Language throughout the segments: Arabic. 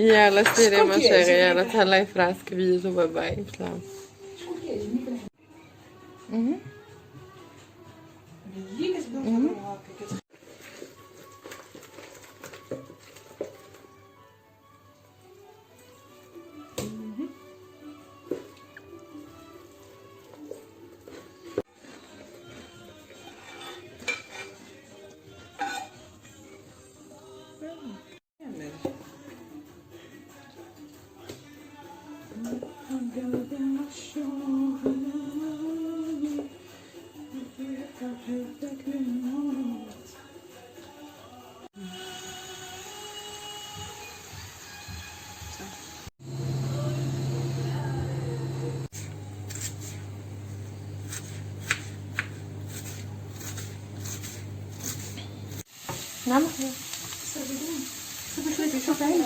يلا سيري ما شيري، يلا تهلاي في راسك، بيجو باي باي بسلام. نعم شوف عيني.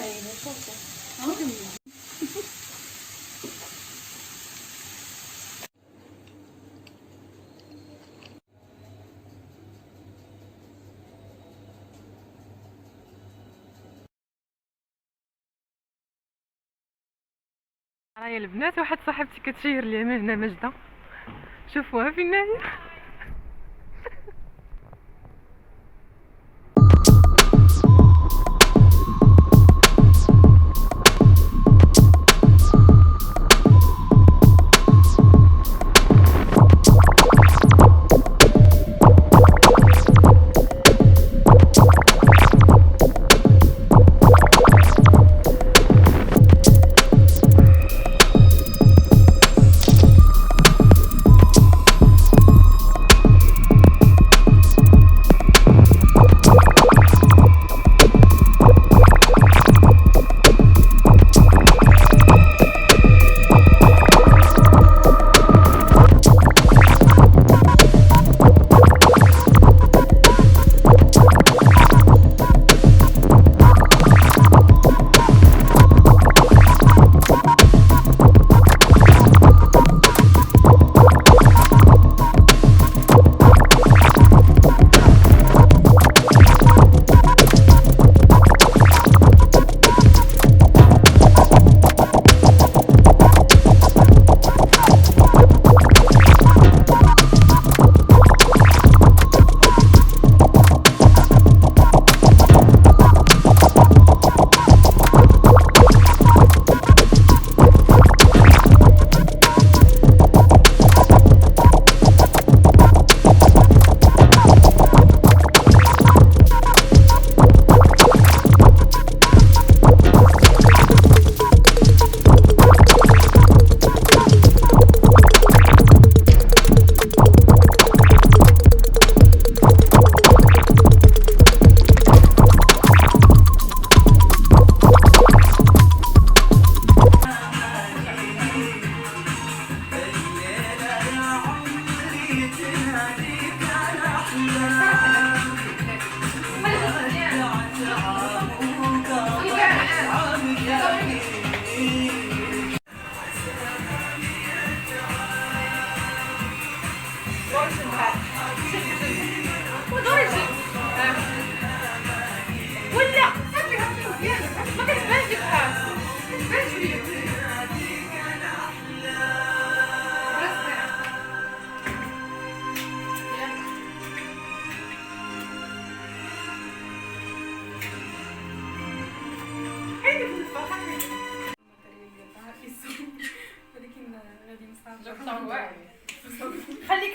راهي البنات، واحد صاحبتي كتشير لي من هنا مجده، شوفوها فين هي.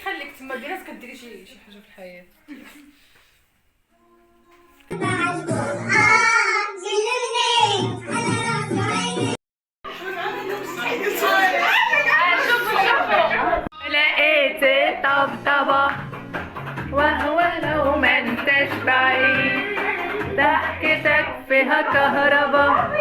خليك تما بينات كديري شي حاجه في الحياه. لقيت طبطبة وهو لو ما انتش بعيد، ضحكتك فيها كهربا.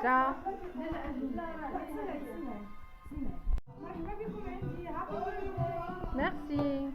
حاجه. ميرسي.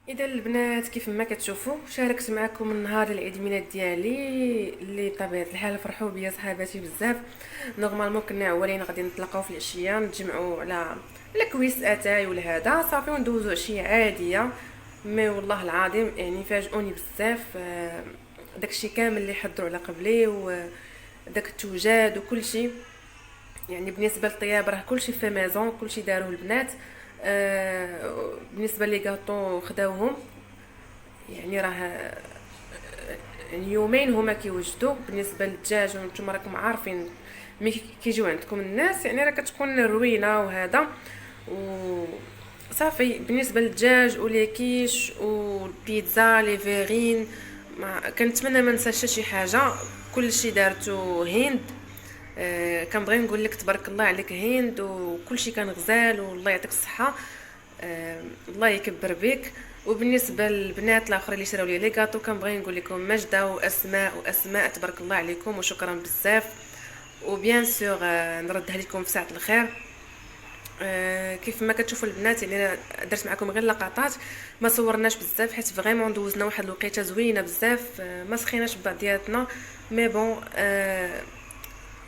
اذا البنات كيف ما كتشوفوا شاركت معكم النهار العيد ميلاد ديالي اللي بطبيعه الحال فرحوا بيا صحاباتي بزاف. نورمالمون كنا عوالين غادي نتلاقاو في العشيه نتجمعوا على كويس اتاي ولا هذا صافي وندوزو عشيه عاديه. مي والله العظيم يعني فاجئوني بزاف. داكشي كامل اللي حضروا على قبلي وداك التوجاد وكل شيء. يعني بالنسبه للطياب راه كلشي في ميزون كلشي داروه البنات. بالنسبه لي غاطو خداوهم يعني راه يعني يومين هما كيوجدوا. بالنسبه للدجاج وانتم راكم عارفين ملي كيجيو عندكم الناس يعني راه كتكون روينه وهذا وصافي. بالنسبه للدجاج وليكيش والبيتزا لي فيغين ما كنتمنى ما ننساش شي حاجه. كلشي دارتو هند. كنبغي نقول لك تبارك الله عليك هند وكلشي كان غزال والله يعطيك الصحه. الله يكبر بك. وبالنسبه للبنات الاخرين اللي شراو لي لي غاطو كنبغي نقول لكم مجده واسماء تبارك الله عليكم وشكرا بزاف. وبيان سور نردها لكم في ساعه الخير. كيف ما كتشوفوا البنات يعني انا درت معكم غير لقطات ما صورناش بزاف حيت فريمون دوزنا واحد الوقيته زوينه بزاف. ما سخيناش ببعضياتنا مي بون.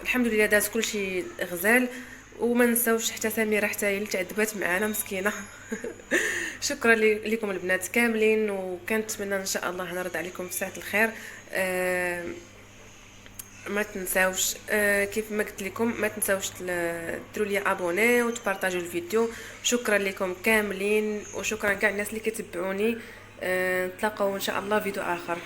الحمد لله داز كلشي غزال. وما نساوش حتى سميره حتى هي اللي تعذبات معانا مسكينه. شكرا لكم البنات كاملين وكنتمنى ان شاء الله نرد عليكم في ساعه الخير. ما تنساوش كيف ما قلت لكم ما تنساوش ديروا لي ابوني وتبارطاجوا الفيديو. شكرا لكم كاملين وشكرا كاع الناس اللي كيتبعوني. نتلاقاو ان شاء الله فيديو اخر.